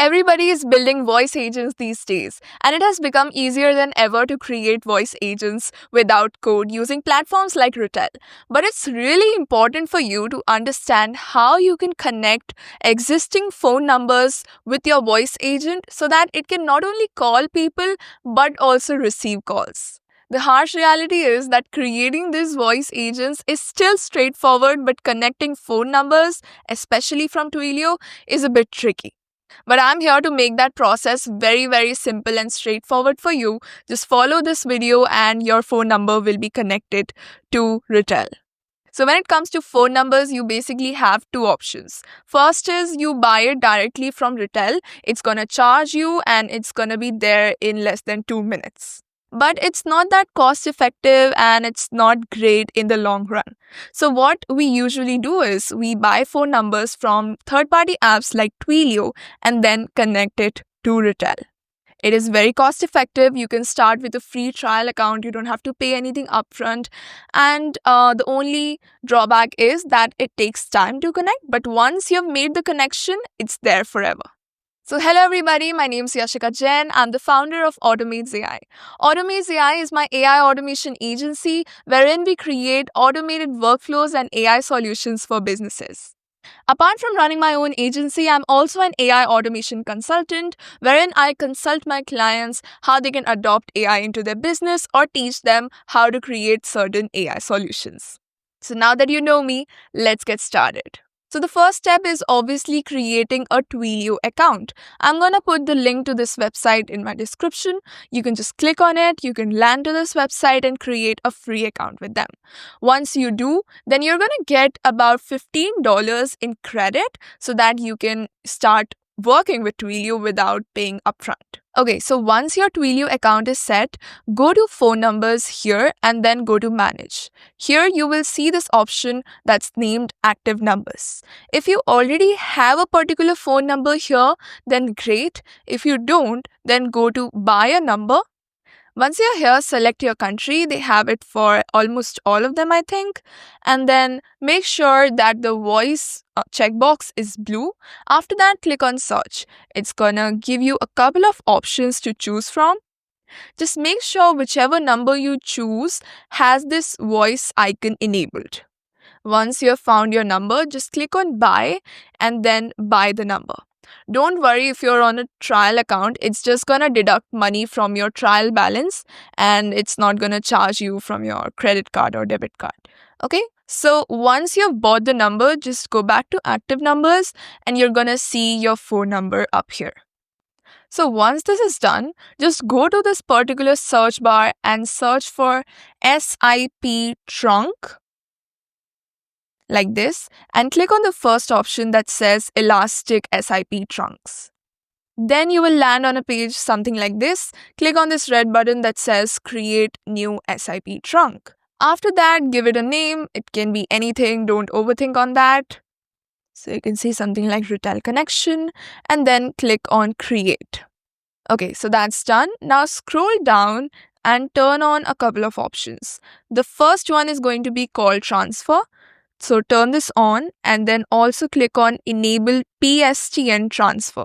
Everybody is building voice agents these days, and it has become easier than ever to create voice agents without code using platforms like Retell. But it's really important for you to understand how you can connect existing phone numbers with your voice agent so that it can not only call people but also receive calls. The harsh reality is that creating these voice agents is still straightforward, but connecting phone numbers, especially from Twilio, is a bit tricky. But I'm here to make that process very simple and straightforward for you. Just follow this video and your phone number will be connected to Retell. So when it comes to phone numbers, you basically have two options. First is you buy it directly from Retell. It's gonna charge you and it's gonna be there in less than 2 minutes. But it's not that cost effective and it's not great in the long run. So what we usually do is we buy phone numbers from third-party apps like Twilio and then connect it to Retell. It is very cost effective. You can start with a free trial account. You don't have to pay anything upfront. And the only drawback is that it takes time to connect. But once you've made the connection, it's there forever. So hello everybody, my name is Yashika Jain. I'm the founder of Automates AI. Automates AI is my AI automation agency wherein we create automated workflows and AI solutions for businesses. Apart from running my own agency, I'm also an AI automation consultant wherein I consult my clients how they can adopt AI into their business or teach them how to create certain AI solutions. So now that you know me, let's get started. So the first step is obviously creating a Twilio account. I'm going to put the link to this website in my description. You can just click on it, you can land to this website and create a free account with them. Once you do, then you're going to get about $15 in credit so that you can start working with Twilio without paying upfront. Okay, so once your Twilio account is set, go to phone numbers here and then go to manage. Here you will see this option that's named active numbers. If you already have a particular phone number here, then great. If you don't, then go to buy a number. Once you're here, select your country. They have it for almost all of them, I think. And then make sure that the voice checkbox is blue. After that, click on search. It's gonna give you a couple of options to choose from. Just make sure whichever number you choose has this voice icon enabled. Once you have found your number, just click on buy and then buy the number. Don't worry if you're on a trial account, it's just gonna deduct money from your trial balance and it's not gonna charge you from your credit card or debit card. Okay, so once you've bought the number, just go back to active numbers and you're gonna see your phone number up here. So once this is done, just go to this particular search bar and search for SIP trunk like this and click on the first option that says Elastic SIP trunks. Then you will land on a page something like this. Click on this red button that says create new SIP trunk. After that, give it a name. It can be anything. Don't overthink on that. So you can see something like Retell connection and then click on create. Okay, so that's done. Now scroll down and turn on a couple of options. The first one is going to be call transfer. So turn this on and then also click on enable PSTN transfer.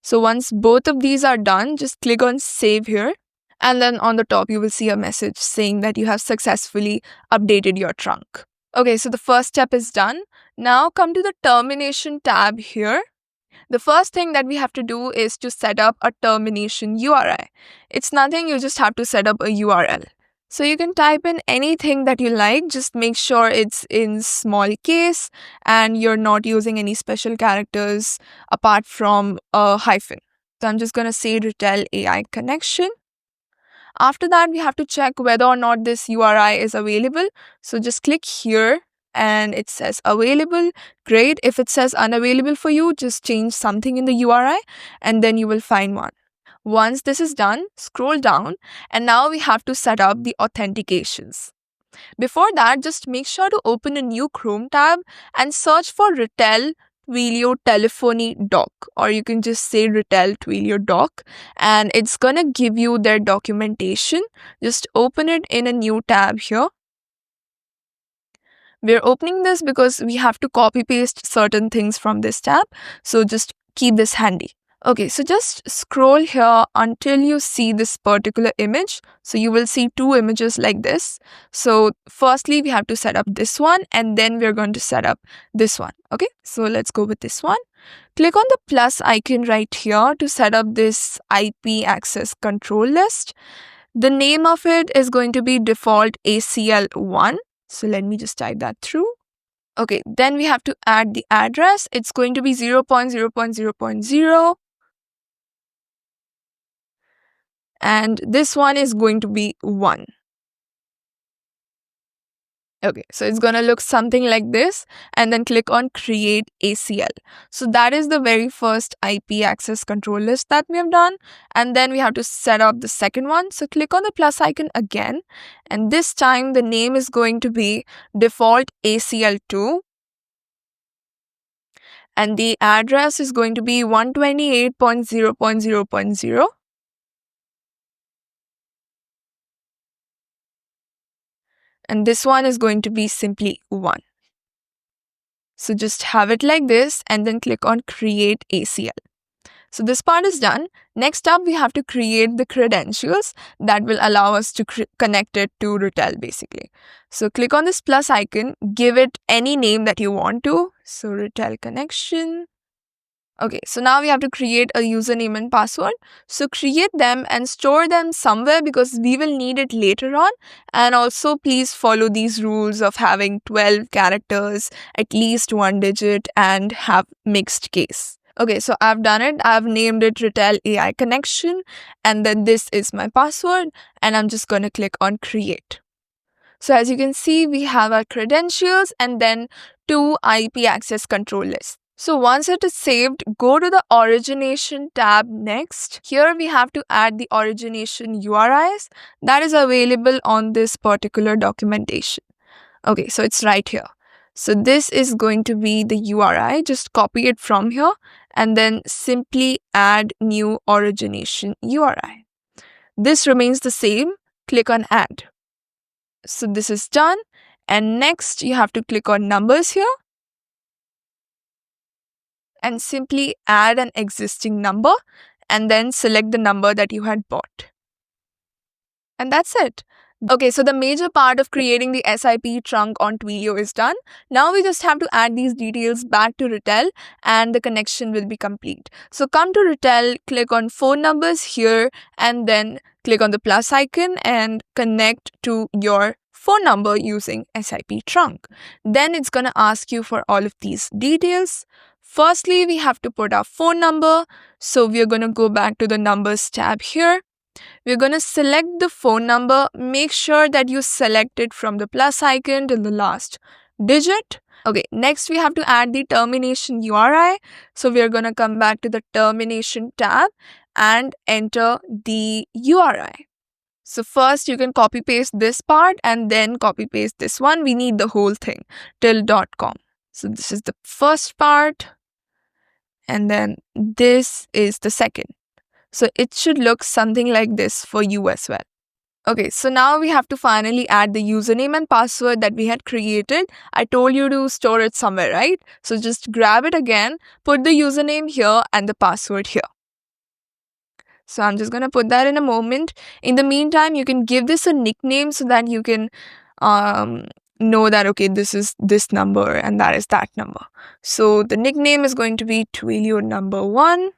So once both of these are done, just click on save here. And then on the top, you will see a message saying that you have successfully updated your trunk. Okay, so the first step is done. Now come to the termination tab here. The first thing that we have to do is to set up a termination URI. It's nothing, you just have to set up a URL. So you can type in anything that you like, just make sure it's in small case and you're not using any special characters apart from a hyphen. So I'm just going to say Retell AI connection. After that, we have to check whether or not this URI is available. So just click here and it says available. Great. If it says unavailable for you, just change something in the URI and then you will find one. Once this is done, scroll down and now we have to set up the authentications. Before that, just make sure to open a new Chrome tab and search for Retell Twilio Telephony Doc, or you can just say Retell Twilio Doc and it's gonna give you their documentation. Just open it in a new tab here. We're opening this because we have to copy paste certain things from this tab, so just keep this handy. Okay, so just scroll here until you see this particular image. So you will see two images like this. So firstly, we have to set up this one and then we're going to set up this one. Okay, so let's go with this one. Click on the plus icon right here to set up this IP access control list. The name of it is going to be default ACL1. So let me just type that through. Okay, then we have to add the address. It's going to be 0.0.0.0. And this one is going to be 1. Okay, so it's going to look something like this, and then click on create ACL. So that is the very first IP access control list that we have done, and then we have to set up the second one. So click on the plus icon again, and this time the name is going to be default ACL2, and the address is going to be 128.0.0.0. And this one is going to be simply 1. So just have it like this and then click on create ACL. So this part is done. Next up, we have to create the credentials that will allow us to connect it to Retell basically. So click on this plus icon, give it any name that you want to. So Retell connection. Okay, so now we have to create a username and password. So create them and store them somewhere because we will need it later on. And also please follow these rules of having 12 characters, at least 1 digit, and have mixed case. Okay, so I've done it. I've named it Retell AI connection, and then this is my password, and I'm just going to click on create. So as you can see, we have our credentials and then 2 IP access control lists. So once it is saved, go to the origination tab next. Here we have to add the origination URIs that is available on this particular documentation. Okay, so it's right here. So this is going to be the URI. Just copy it from here and then simply add new origination URI. This remains the same. Click on add. So this is done. And next you have to click on numbers here and simply add an existing number and then select the number that you had bought. And that's it. Okay, so the major part of creating the SIP trunk on Twilio is done. Now we just have to add these details back to Retell and the connection will be complete. So come to Retell, click on phone numbers here and then click on the plus icon and connect to your phone number using SIP trunk. Then it's going to ask you for all of these details. Firstly, we have to put our phone number. So we're going to go back to the numbers tab here. We're going to select the phone number. Make sure that you select it from the plus icon till the last digit. Okay, next we have to add the termination URI. So we're going to come back to the termination tab and enter the URI. So first you can copy paste this part and then copy paste this one. We need the whole thing till .com. So this is the first part and then this is the second. So it should look something like this for you as well. Okay, so now we have to finally add the username and password that we had created. I told you to store it somewhere, right? So just grab it again, put the username here and the password here. So I'm just going to put that in a moment. In the meantime, you can give this a nickname so that you can know that, okay, this is this number and that is that number. So the nickname is going to be Twilio number 1.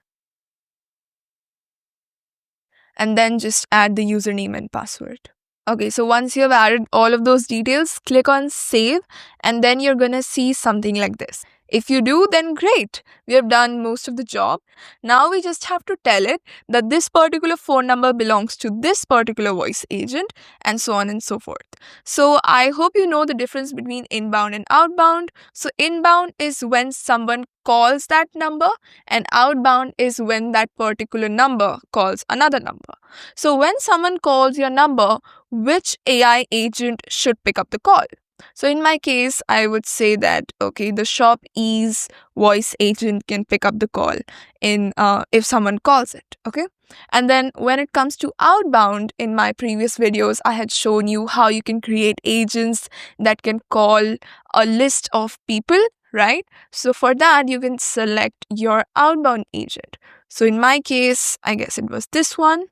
And then just add the username and password. Okay, so once you have added all of those details, click on save and then you're going to see something like this. If you do, then great. We have done most of the job. Now we just have to tell it that this particular phone number belongs to this particular voice agent and so on and so forth. So I hope you know the difference between inbound and outbound. So inbound is when someone calls that number and outbound is when that particular number calls another number. So when someone calls your number, which AI agent should pick up the call? So in my case, I would say that, okay, the shop ease voice agent can pick up the call in if someone calls it, okay? And then when it comes to outbound, in my previous videos, I had shown you how you can create agents that can call a list of people, right? So for that, you can select your outbound agent. So in my case, I guess it was this one.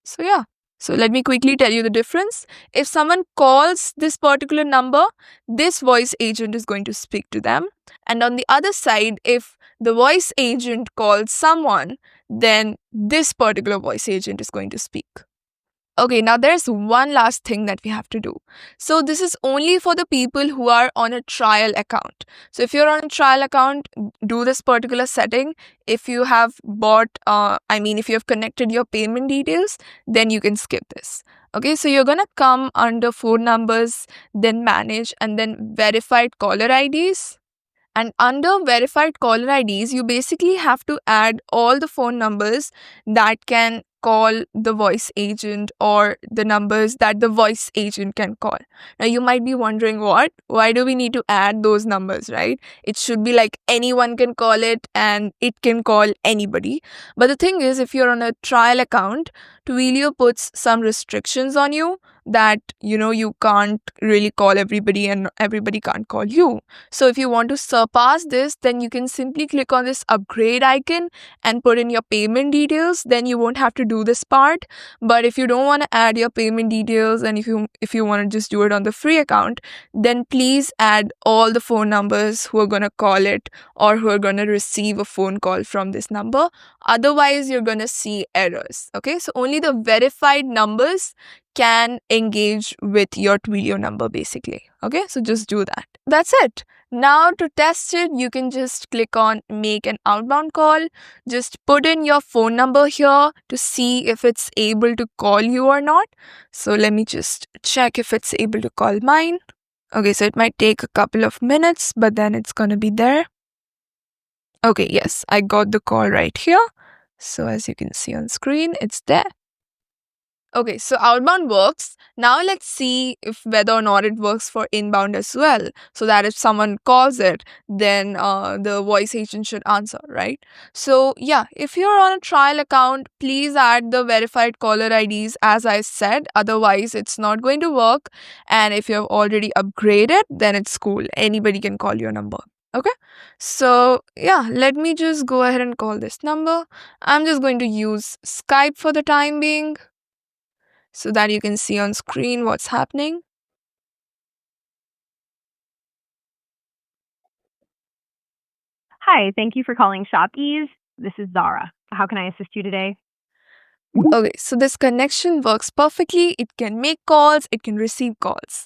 So yeah. So let me quickly tell you the difference. If someone calls this particular number, this voice agent is going to speak to them. And on the other side, if the voice agent calls someone, then this particular voice agent is going to speak. Okay, now there's one last thing that we have to do. So this is only for the people who are on a trial account. So if you're on a trial account, do this particular setting. If you have if you have connected your payment details, then you can skip this. Okay, so you're gonna come under phone numbers, then manage, and then verified caller IDs. And under verified caller IDs, you basically have to add all the phone numbers that can call the voice agent or the numbers that the voice agent can call. Now, you might be wondering what? Why do we need to add those numbers, right? It should be like anyone can call it and it can call anybody. But the thing is, if you're on a trial account, Twilio puts some restrictions on you that you can't really call everybody and everybody can't call you. So if you want to surpass this, then you can simply click on this upgrade icon and put in your payment details. Then you won't have to do this part. But if you don't want to add your payment details and if you want to just do it on the free account, then please add all the phone numbers who are going to call it or who are going to receive a phone call from this number. Otherwise, you're going to see errors. Okay, so only the verified numbers can engage with your Twilio number basically. Okay, so just do that. That's it. Now to test it, you can just click on make an outbound call. Just put in your phone number here to see if it's able to call you or not. So let me just check if it's able to call mine. Okay, so it might take a couple of minutes, but then it's gonna be there. Okay, yes, I got the call right here. So as you can see on screen, it's there. Okay, so outbound works. Now let's see if whether or not it works for inbound as well. So that if someone calls it, then the voice agent should answer, right? So yeah, if you're on a trial account, please add the verified caller IDs as I said. Otherwise, it's not going to work. And if you have already upgraded, then it's cool. Anybody can call your number. Okay, so yeah, let me just go ahead and call this number. I'm just going to use Skype for the time being, so that you can see on screen what's happening. Hi, thank you for calling ShopEase. This is Zara. How can I assist you today? Okay, so this connection works perfectly. It can make calls, it can receive calls.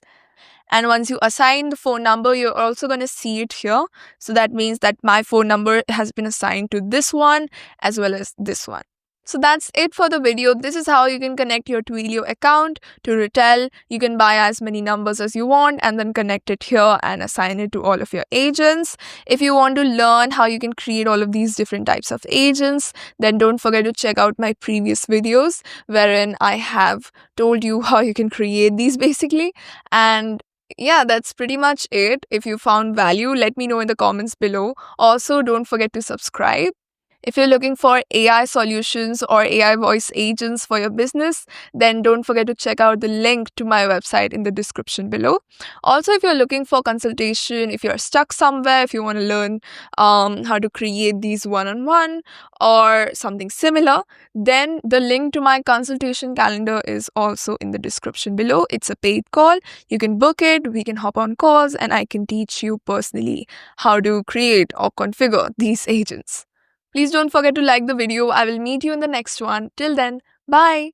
And once you assign the phone number, you're also going to see it here. So that means that my phone number has been assigned to this one as well as this one. So that's it for the video. This is how you can connect your Twilio account to Retell. You can buy as many numbers as you want and then connect it here and assign it to all of your agents. If you want to learn how you can create all of these different types of agents, then don't forget to check out my previous videos wherein I have told you how you can create these basically. And yeah, that's pretty much it. If you found value, let me know in the comments below. Also, don't forget to subscribe. If you're looking for AI solutions or AI voice agents for your business, then don't forget to check out the link to my website in the description below. Also, if you're looking for consultation, if you're stuck somewhere, if you want to learn how to create these one-on-one or something similar, then the link to my consultation calendar is also in the description below. It's a paid call. You can book it, we can hop on calls, and I can teach you personally how to create or configure these agents. Please don't forget to like the video. I will meet you in the next one. Till then, bye.